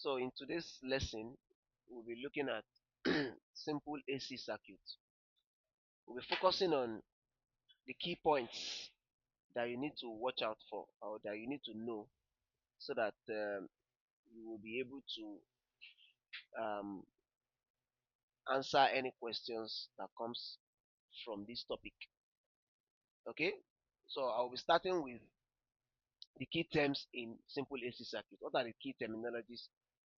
So in today's lesson, we'll be looking at simple AC circuits. We'll be focusing on the key points that you need to watch out for or that you need to know so that you will be able to um, answer any questions that comes from this topic. Okay, so I'll be starting with the key terms in simple AC circuit. What are the key terminologies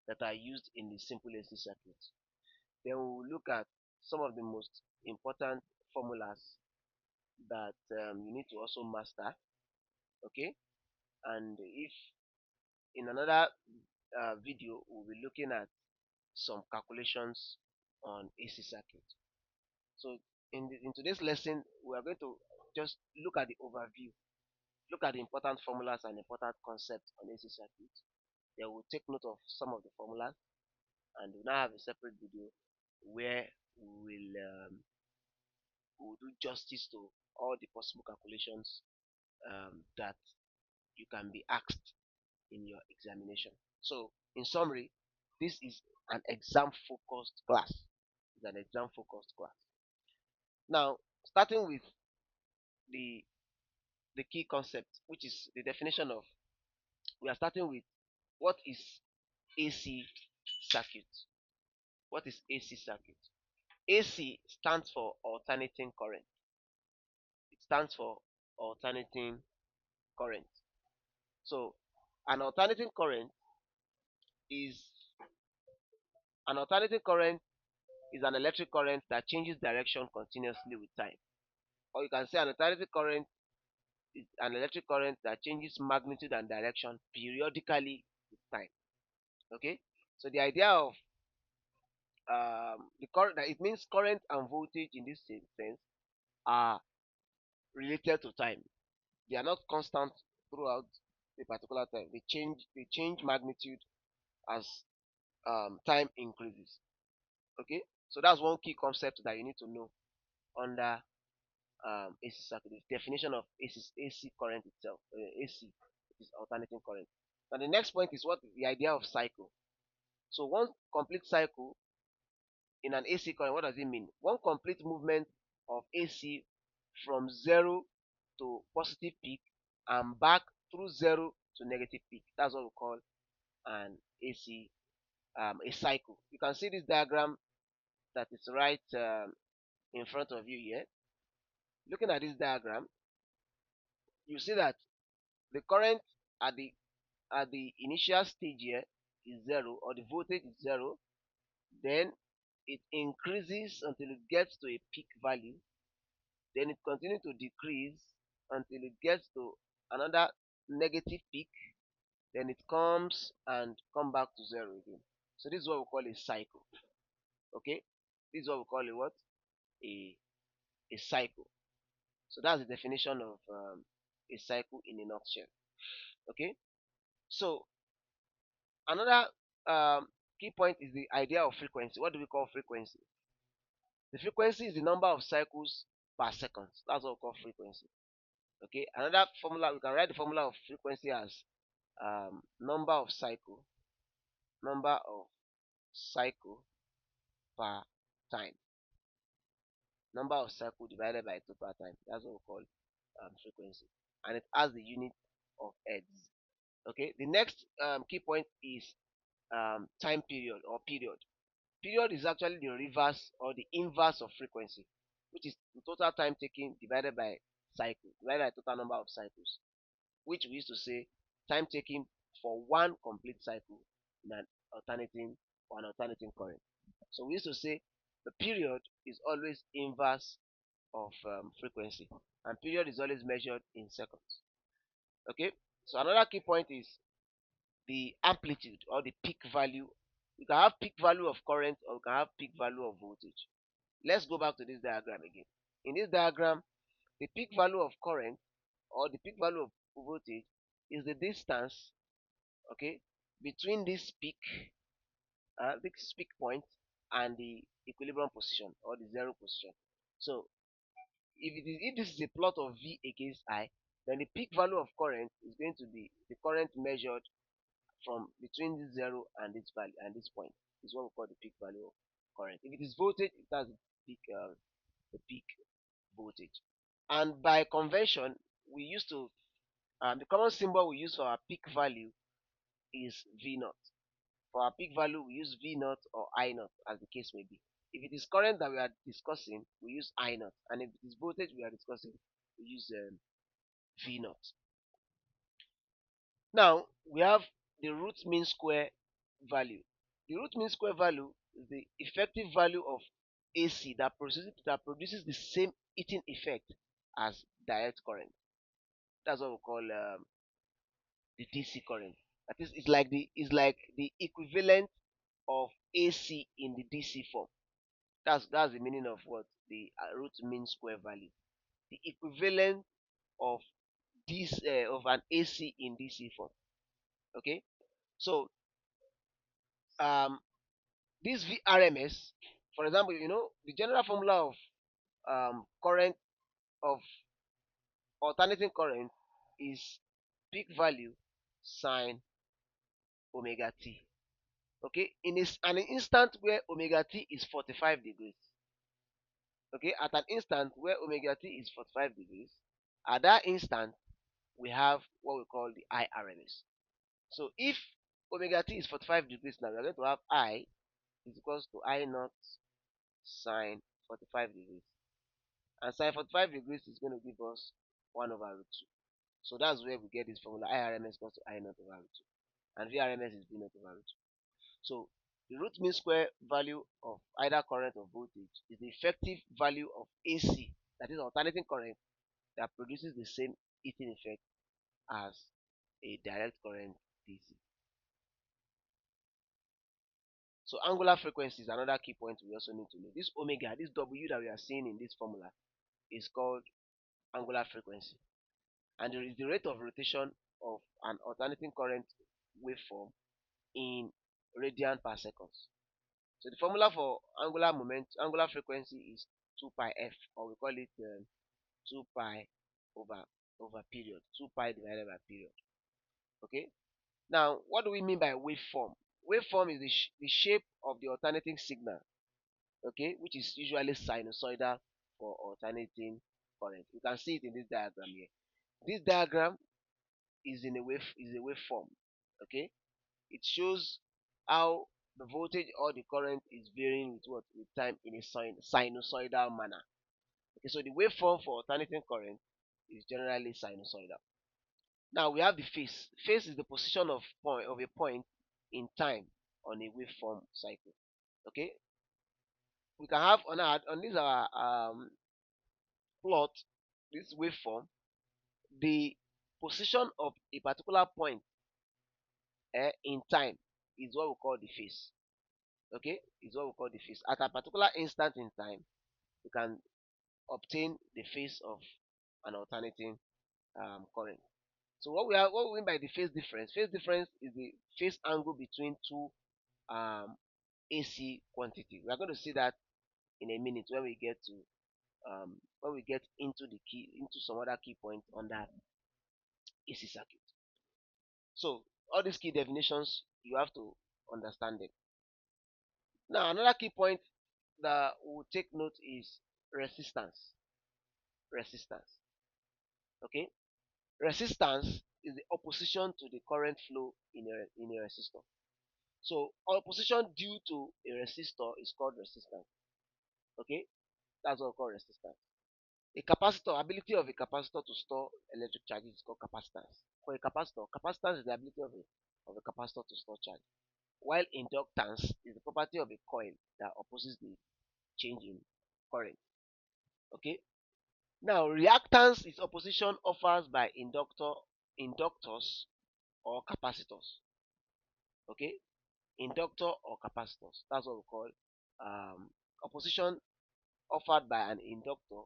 that are used in the simple AC circuit? Then we'll look at some of the most important formulas that you need to also master. Okay, and if in another video we'll be looking at some calculations on AC circuit. So in today's lesson we are going to just look at the overview, look at the important formulas and important concepts on AC circuit. Then we'll take note of some of the formulas, and we'll now have a separate video where we'll do justice to all the possible calculations that you can be asked in your examination. So, in summary, this is an exam focused class. It's an exam focused class. Now, starting with the the key concept, which is the definition of, we are starting with what is AC circuit. What is AC circuit? AC stands for alternating current. It stands for alternating current. So, an alternating current is an alternating current is an electric current that changes direction continuously with time. Or you can say an alternating current is an electric current that changes magnitude and direction periodically with time. Okay? So the idea of the current, that it means current and voltage in this sense are related to time. They are not constant throughout a particular time. They change magnitude as time increases. Okay? So that's one key concept that you need to know under AC circuit. The definition of AC current itself. AC is alternating current. Now the next point is what the idea of cycle. So one complete cycle in an AC current, what does it mean? One complete movement of AC from zero to positive peak and back through zero to negative peak. That's what we call an AC a cycle. You can see this diagram that is right in front of you here. Looking at this diagram, you see that the current at the initial stage here is zero, or the voltage is zero. Then it increases until it gets to a peak value. Then it continues to decrease until it gets to another negative peak. Then it comes and come back to zero again. So this is what we call a cycle. Okay, this is what we call a what? A cycle. So that's the definition of a cycle in a nutshell. Okay, so another key point is the idea of frequency. What do we call frequency? The frequency is the number of cycles per second. That's what we call frequency. Okay, another formula, we can write the formula of frequency as number of cycle per time. Number of cycle divided by total time. That's what we call frequency. And it has the unit of hertz. Okay, the next key point is time period or period. Period is actually the reverse or the inverse of frequency, which is the total time taken divided by cycle, divided by total number of cycles, which we used to say time taken for one complete cycle in an alternating current. So we used to say the period is always inverse of frequency, and period is always measured in seconds. Okay, so another key point is the amplitude or the peak value. You can have peak value of current or you can have peak value of voltage. Let's go back to this diagram again. In this diagram, the peak value of current or the peak value of voltage is the distance, okay, between this peak point and the equilibrium position or the zero position. So if this is a plot of V against I, then the peak value of current is going to be the current measured from between this zero and this value and this point is what we call the peak value of current. If it is voltage, it has the peak voltage. And by convention, we used to the common symbol we use for our peak value is V naught. For our peak value, we use V naught or I naught as the case may be. If it is current that we are discussing, we use I naught, and if it is voltage we are discussing, we use V naught. Now we have the root mean square value. The root mean square value is the effective value of AC that produces the same heating effect as direct current. That's what we call the DC current. That is, it's like the equivalent of AC in the DC form. That's the meaning of what the root mean square value. The equivalent of this of an AC in DC form. Okay, so um this VRMS, for example, the general formula of current of alternating current is peak value sine omega t. Okay, in an instant where omega t is 45 degrees. Okay, at an instant where omega t is 45 degrees, at that instant we have what we call the IRMS. So if omega t is 45 degrees now, we are going to have I is equals to I naught sine 45 degrees. And sine 45 degrees is going to give us 1 over root 2. So that's where we get this formula IRMS equals to I naught over root 2. And VRMS is V naught over root 2. So the root mean square value of either current or voltage is the effective value of AC, that is alternating current, that produces the same heating effect as a direct current DC. So angular frequency is another key point we also need to know. This omega, this W that we are seeing in this formula is called angular frequency. And there is the rate of rotation of an alternating current waveform in radian per second. So the formula for angular frequency is 2 pi f, or we call it 2 pi over period, 2 pi divided by period. Okay. Now, what do we mean by waveform? Waveform is the shape of the alternating signal, okay, which is usually sinusoidal for alternating current. You can see it in this diagram here. This diagram is a waveform. Okay, it shows how the voltage or the current is varying with time in a sinusoidal manner. Okay, so the waveform for alternating current is generally sinusoidal. Now we have the phase. Phase is the position of a point in time on a waveform cycle. Okay, we can have on this our plot, this waveform, the position of a particular point in time is what we call the phase. Okay, is what we call the phase. At a particular instant in time, we can obtain the phase of an alternating current. So what we mean by the phase difference? Phase difference is the phase angle between two AC quantity. We are going to see that in a minute when we get to into some other key points on that AC circuit. So all these key definitions you have to understand them. Now another key point that we'll take note is resistance. Resistance. Okay. Resistance is the opposition to the current flow in a resistor. So opposition due to a resistor is called resistance. Okay, that's what we call resistance. A capacitor, ability of a capacitor to store electric charges is called capacitance. For a capacitor, capacitance is the ability of a capacitor to store charge, while inductance is the property of a coil that opposes the change in current. Okay. Now reactance is opposition offered by inductors or capacitors. Okay, inductor or capacitors. That's what we call opposition offered by an inductor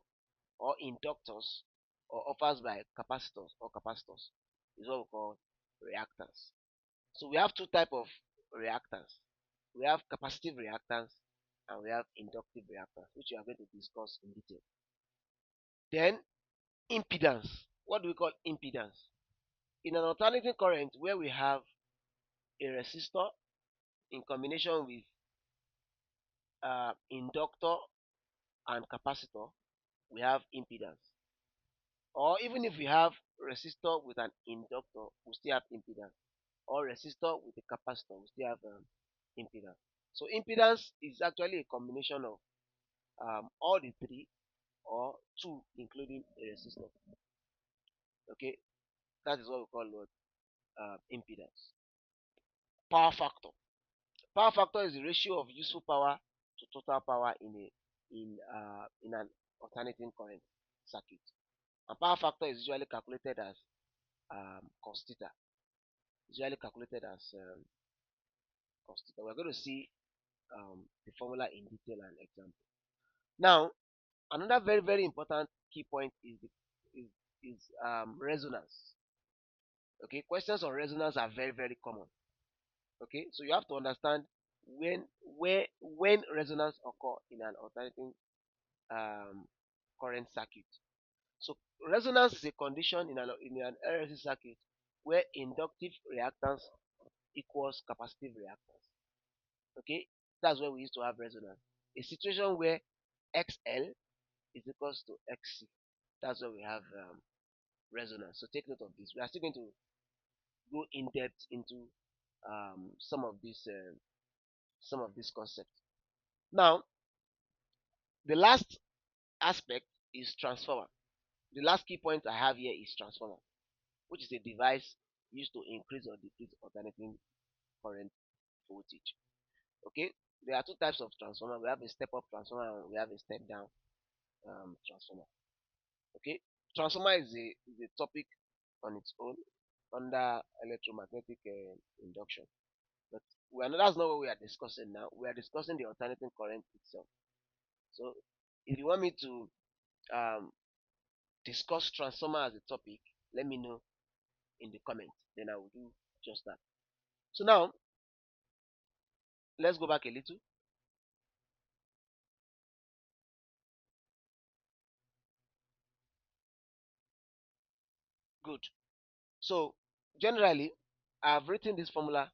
or inductors, or offers by capacitors or capacitors, is what we call reactance. So we have two type of reactance. We have capacitive reactance and we have inductive reactance, which we are going to discuss in detail. Then impedance. What do we call impedance? In an alternating current where we have a resistor in combination with inductor and capacitor, we have impedance. Or even if we have resistor with an inductor, we still have impedance. Or resistor with a capacitor, we still have impedance. So impedance is actually a combination of all the three or two, including a resistor. Okay, that is what we call what impedance. Power factor. Power factor is the ratio of useful power to total power in an alternating current circuit. And power factor is usually calculated as cos theta. Usually calculated as cos theta. We're going to see the formula in detail and example. Now, another very important key point is resonance. Okay, questions on resonance are very common. Okay, so you have to understand when resonance occur in an alternating um, current circuit. So resonance is a condition in an RLC circuit where inductive reactance equals capacitive reactance. Okay, that's where we used to have resonance. A situation where XL is equals to XC. That's where we have resonance. So take note of this. We are still going to go in depth into some of these concepts. Now, the last aspect is transformer. The last key point I have here is transformer, which is a device used to increase or decrease alternating current voltage. Okay, there are two types of transformer. We have a step up transformer and we have a step down transformer. Okay, transformer is a topic on its own under electromagnetic induction. But that's not what we are discussing now. We are discussing the alternating current itself. So if you want me to um, discuss transformer as a topic, let me know in the comments. Then I will do just that. So now let's go back a little. Good. So generally, I've written this formula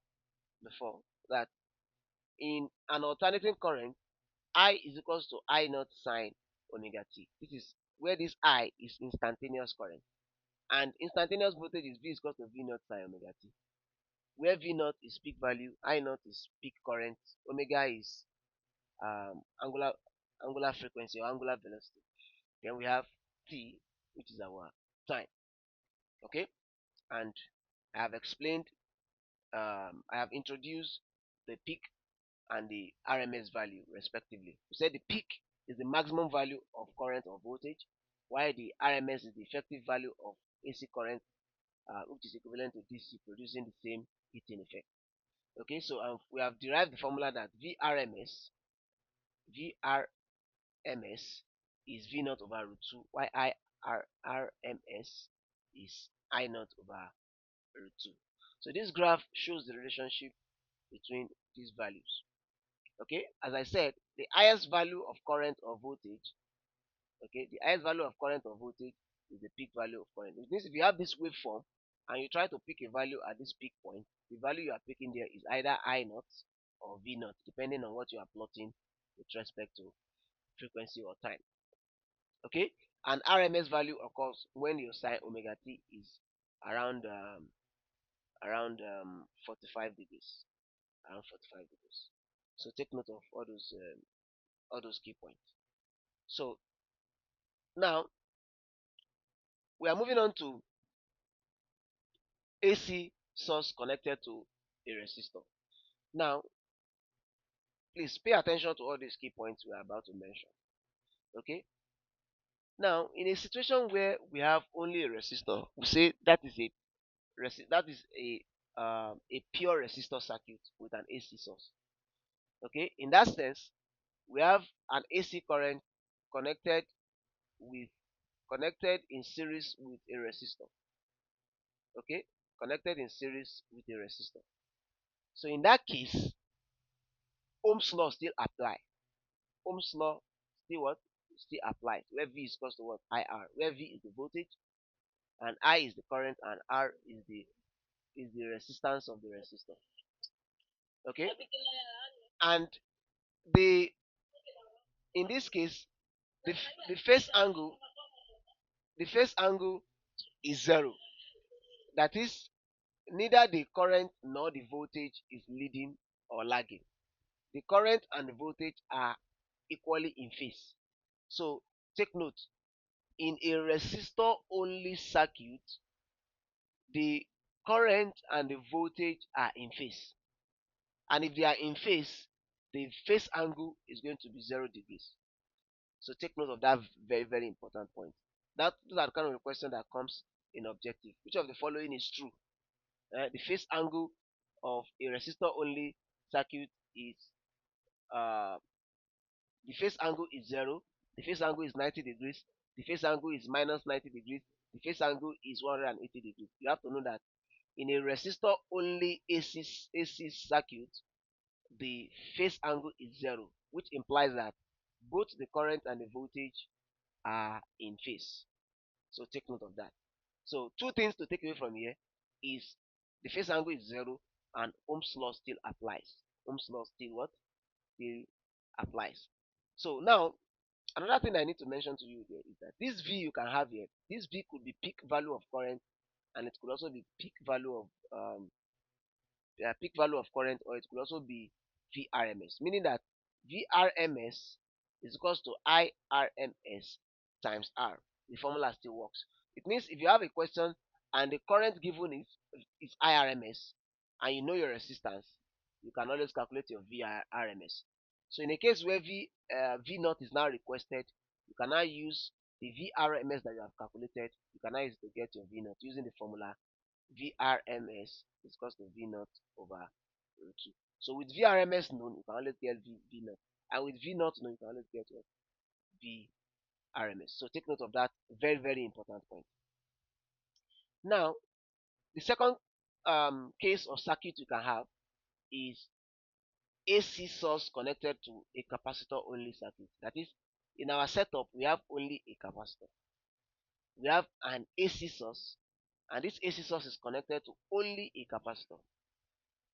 before that in an alternating current, I is equals to I naught sine omega t. This is where this I is instantaneous current. And instantaneous voltage is V is equal to V naught sine omega t. Where V naught is peak value, I naught is peak current, omega is angular frequency or angular velocity. Then we have T, which is our time. Okay, and I have explained, I have introduced the peak and the RMS value respectively. We said the peak is the maximum value of current or voltage, while the RMS is the effective value of AC current, which is equivalent to DC, producing the same heating effect. Okay, so we have derived the formula that VRMS is V naught over root 2, while IRMS is I naught over root 2. So this graph shows the relationship between these values. Okay, as I said, the highest value of current or voltage, okay, the highest value of current or voltage is the peak value of current. It means if you have this waveform and you try to pick a value at this peak point, the value you are picking there is either I naught or V naught, depending on what you are plotting with respect to frequency or time. Okay, and RMS value occurs when your sine omega t is around 45 degrees, around 45 degrees. So take note of all those key points. So now we are moving on to AC source connected to a resistor. Now, please pay attention to all these key points we are about to mention. Okay. Now, in a situation where we have only a resistor, we say that is a pure resistor circuit with an AC source. Okay. In that sense, we have an AC current connected with connected in series with a resistor. Okay, connected in series with a resistor. So in that case, Ohm's law still apply. Ohm's law still what? Still applies. Where V is equals to what? IR. Where V is the voltage and I is the current and R is the resistance of the resistor. Okay, and the in this case the phase angle is zero. That is, neither the current nor the voltage is leading or lagging. The current and the voltage are equally in phase. So take note, in a resistor only circuit, the current and the voltage are in phase. And if they are in phase, the phase angle is going to be 0 degrees. So take note of that very, very important point. Those are the kind of question that comes in objective. Which of the following is true? The phase angle of a resistor only circuit is uh, the phase angle is 0, the phase angle is 90 degrees, the phase angle is minus 90 degrees, the phase angle is 180 degrees. You have to know that in a resistor only AC circuit, the phase angle is 0, which implies that both the current and the voltage are in phase. So take note of that. So two things to take away from here is the phase angle is 0 and Ohm's law still applies. Ohm's law still what? Still applies. So now another thing I need to mention to you here is that this V you can have here, this V could be peak value of current and it could also be peak value of current, or it could also be VRMS, meaning that VRMS is equals to IRMS times R. The formula still works. It means if you have a question and the current given is IRMS and you know your resistance, you can always calculate your VRMS. So in a case where V naught is now requested, you can now use the VRMS that you have calculated. You can now use it to get your V naught using the formula VRMS is equals to V naught over root 2. So with VRMS known, you can always get V naught. And with V naught known, you can always get what? VRMS. So take note of that very, very important point. Now, the second case or circuit you can have is AC source connected to a capacitor only circuit. That is, in our setup, we have only a capacitor. We have an AC source, and this AC source is connected to only a capacitor.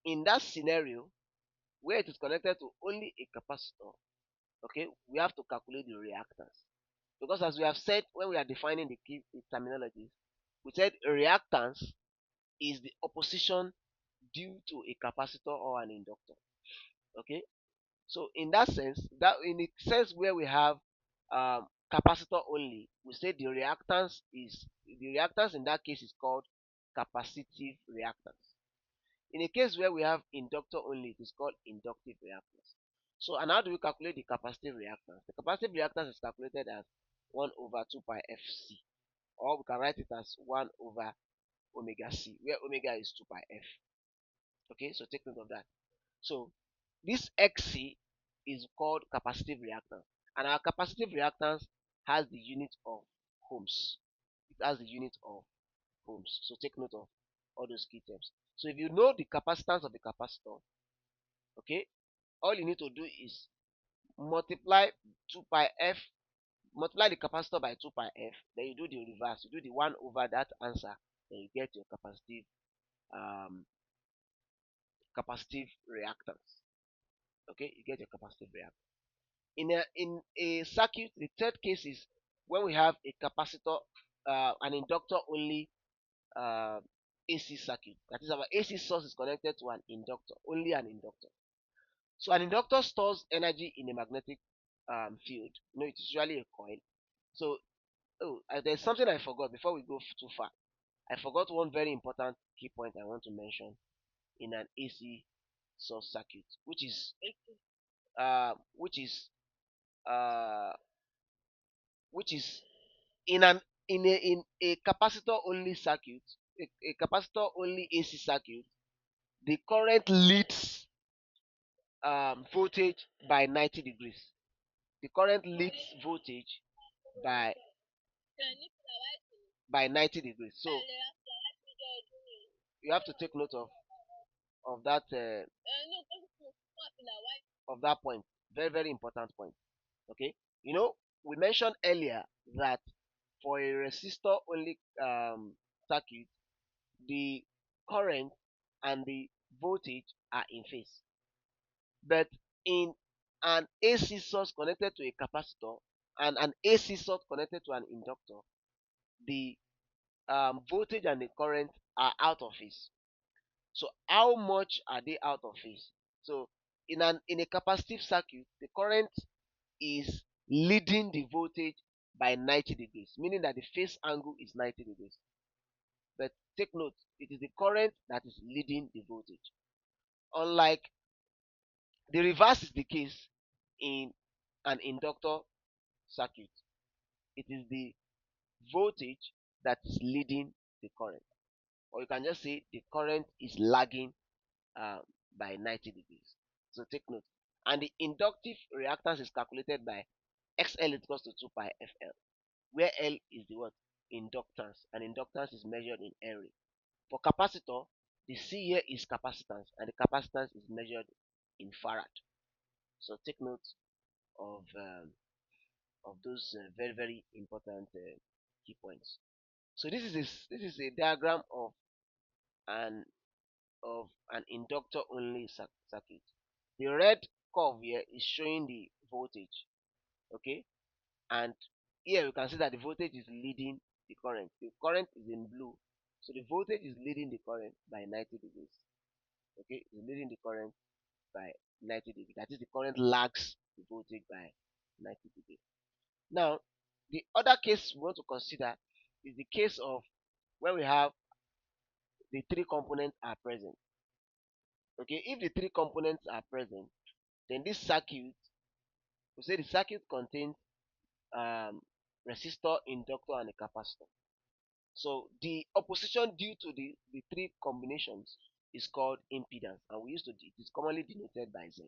In that scenario, where it is connected to only a capacitor, okay, we have to calculate the reactance. Because as we have said when we are defining the key terminologies, we said reactance is the opposition due to a capacitor or an inductor. Okay, so in that sense, that in the sense where we have capacitor only, we say the reactance in that case is called capacitive reactance. In a case where we have inductor only, it is called inductive reactance. So, and how do we calculate the capacitive reactance? The capacitive reactance is calculated as 1 over 2 pi fc, or we can write it as 1 over omega c, where omega is 2 pi f. Okay, so take note of that. So, this xc is called capacitive reactance, and our capacitive reactance has the unit of ohms. It has the unit of ohms. So, take note of all those key terms. So, if you know the capacitance of the capacitor, okay, all you need to do is multiply 2 pi f, multiply the capacitor by 2 pi f, then you do the reverse, you do the 1 over that answer, then you get your capacitive reactance. Okay, you get your capacitive reactance. In a circuit, the third case is when we have a capacitor, an inductor only AC circuit. That is, our AC source is connected to an inductor, only an inductor. So an inductor stores energy in a magnetic field. You know, it is usually a coil. So, there's something I forgot before we go too far. I forgot one very important key point I want to mention in an AC source circuit, uh, which is uh, which is in an in a capacitor only circuit, a capacitor only AC circuit. The current leads voltage by 90 degrees. The current leads voltage by 90 degrees. So you have to take note of that point. Very, very important point. Okay, you know, we mentioned earlier that for a resistor only circuit, the current and the voltage are in phase. But in an AC source connected to a capacitor and an AC source connected to an inductor, the voltage and the current are out of phase. So how much are they out of phase? So in a capacitive circuit, the current is leading the voltage by 90 degrees, meaning that the phase angle is 90 degrees. But take note, it is the current that is leading the voltage. Unlike the reverse is the case in an inductor circuit. It is the voltage that is leading the current. Or you can just say the current is lagging um, by 90 degrees. So take note. And the inductive reactance is calculated by XL is equals to 2 pi FL, where L is the what? Inductance. And inductance is measured in Henry. For capacitor, the C here is capacitance, and the capacitance is measured in farad. So take note of those very very important key points. So this is a diagram an of an inductor only circuit. The red curve here is showing the voltage, okay, and here we can see that the voltage is leading the current. The current is in blue, so the voltage is leading the current by 90 degrees. Okay, it's leading the current by 90 degrees. That is, the current lags the voltage by 90 degrees. Now, the other case we want to consider is the case of where we have the three components are present. Okay, if the three components are present, then this circuit, we say the circuit contains um, resistor, inductor, and a capacitor. So the opposition due to the three combinations is called impedance, and it is commonly denoted by Z.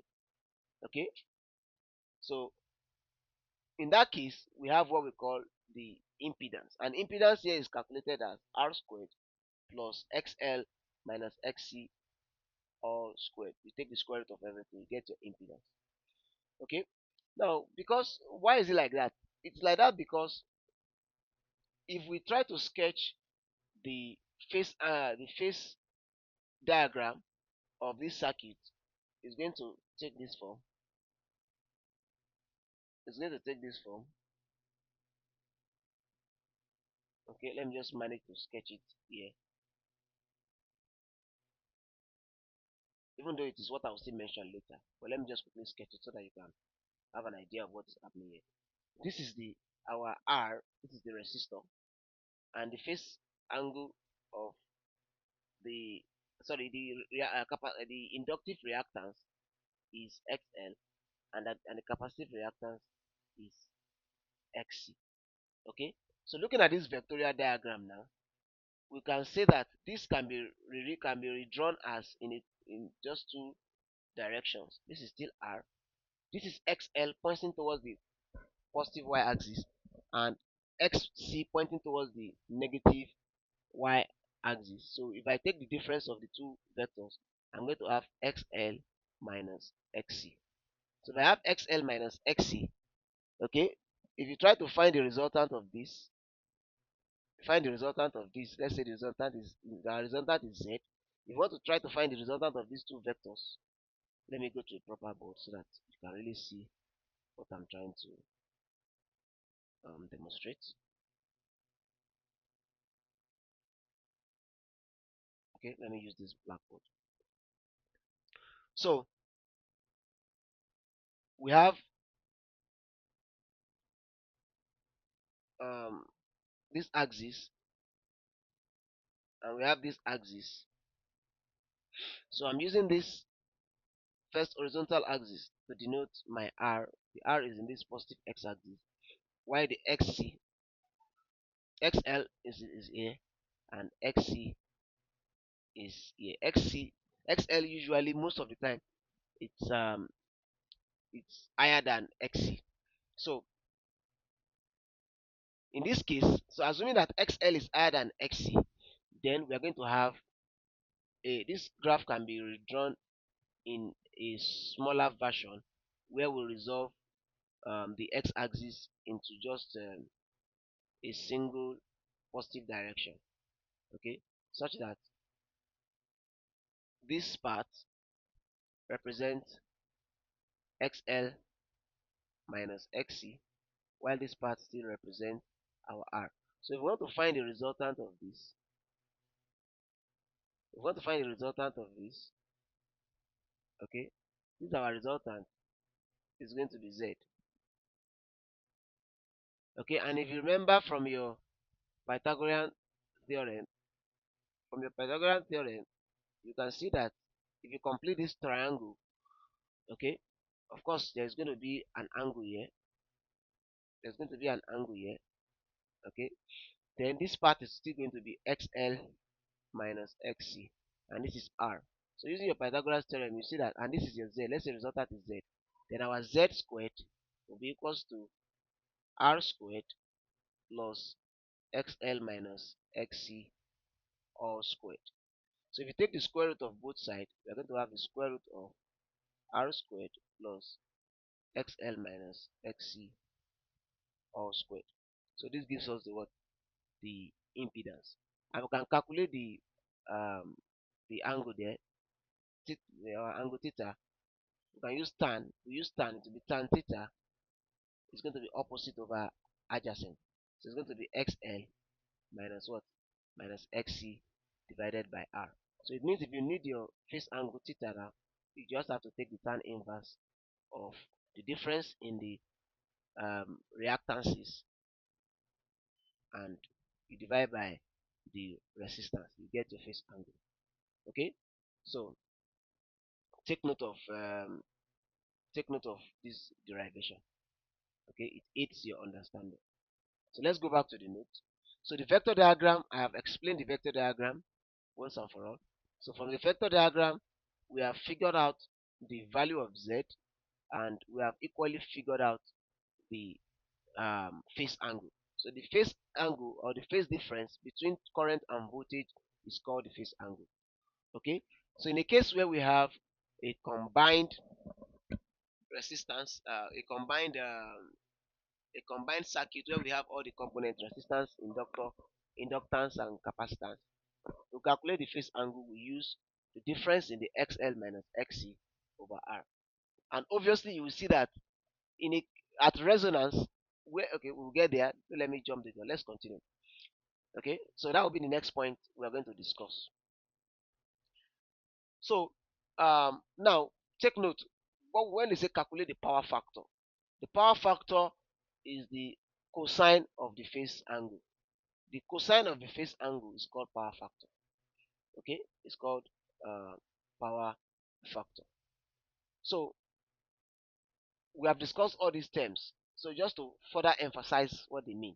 Okay, so in that case, we have what we call the impedance, and impedance here is calculated as R squared plus XL minus XC all squared. You take the square root of everything, you get your impedance. Okay. Now, because why is it like that? It's like that because if we try to sketch the phase diagram of this circuit, it's going to take this form. It's going to take this form. Okay, let me just manage to sketch it here. Even though it is what I will still mention later, but let me just quickly sketch it so that you can have an idea of what is happening here. This is the our R. This is the resistor, and the phase angle of the the inductive reactance is XL, and the capacitive reactance is XC. Okay, so looking at this vectorial diagram now, we can say that this can be redrawn as in just two directions. This is still R. This is XL pointing towards the positive y axis, and XC pointing towards the negative y axis. So if I take the difference of the two vectors, I'm going to have XL minus XC. So if I have XL minus XC, okay, if you try to find the resultant of this, let's say the resultant is Z. If you want to try to find the resultant of these two vectors, let me go to a proper board so that you can really see what I'm trying to demonstrate. Okay, let me use this blackboard. So we have um, this axis, and we have this axis. So I'm using this first horizontal axis to denote my R. The R is in this positive x-axis, while the XL is here, and XC is here. XL usually most of the time it's um it's higher than XC. So in this case, so assuming that XL is higher than XC, then we are going to have this graph can be redrawn in a smaller version where we resolve the x-axis into just a single positive direction, okay, such that this part represents XL minus XC, while this part still represents our R. So if we want to find the resultant of this, okay, this is our resultant is going to be Z. Okay, and if you remember from your Pythagorean theorem, you can see that if you complete this triangle, okay, of course there's going to be an angle here. Okay. Then this part is still going to be XL minus XC, and this is R. So using your Pythagoras theorem, you see that, and this is your Z. Let's say resultant is Z. Then our Z squared will be equals to R squared plus XL minus XC all squared. So if you take the square root of both sides, we're going to have the square root of R squared plus XL minus XC all squared. So this gives us the impedance, and we can calculate the angle there, angle theta. We can use tan. We use tan to be tan theta. It's going to be opposite over adjacent. So it's going to be XL minus what? Minus XC divided by R. So it means if you need your phase angle theta now, you just have to take the tan inverse of the difference in the reactances, and you divide by the resistance. You get your phase angle. Okay, so take note of this derivation. Okay, it aids your understanding. So let's go back to the note. So the vector diagram, I have explained the vector diagram once and for all. So from the vector diagram, we have figured out the value of Z, and we have equally figured out the phase angle. So the phase angle, or the phase difference between current and voltage, is called the phase angle. Okay, so in a case where we have a combined resistance, a combined circuit where we have all the components: resistance, inductance, and capacitance. To calculate the phase angle, we use the difference in the XL minus XC over R. And obviously, you will see that in a at resonance, okay, we'll get there. Let me jump there. Let's continue. Okay, so that will be the next point we are going to discuss. So now take note. When they say calculate the power factor, the power factor is the cosine of the phase angle. The cosine of the phase angle is called power factor. Okay, it's called power factor. So we have discussed all these terms. So just to further emphasize what they mean,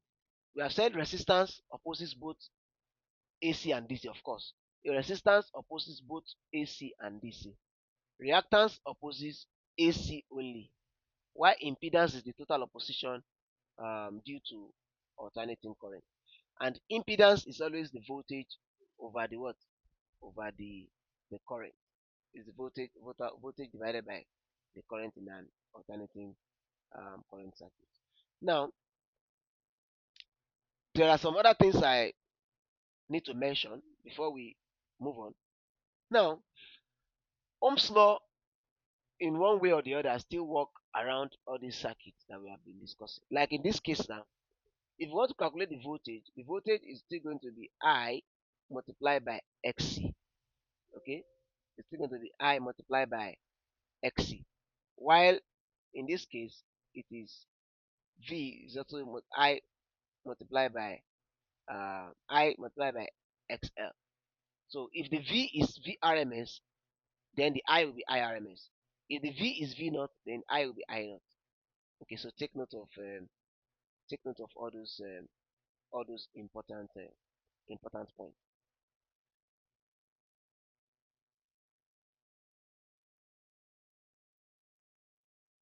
we have said resistance opposes both AC and DC. Of course, a resistance opposes both AC and DC. Reactance opposes AC only, while impedance is the total opposition due to alternating current. And impedance is always the voltage over the what? Over the current. Is the voltage divided by the current in an alternating current circuit. Now, there are some other things I need to mention before we move on. Now, Ohm's law, in one way or the other, still work around all these circuits that we have been discussing. Like in this case now, if you want to calculate the voltage is still going to be I multiplied by XC. Okay, it's still going to be I multiplied by XC. While in this case, it is V is also I multiplied by XL. So if the V is V.r.m.s, then the I will be I.r.m.s. If the V is V naught, then I will be I naught. Okay, so take note of all those important points.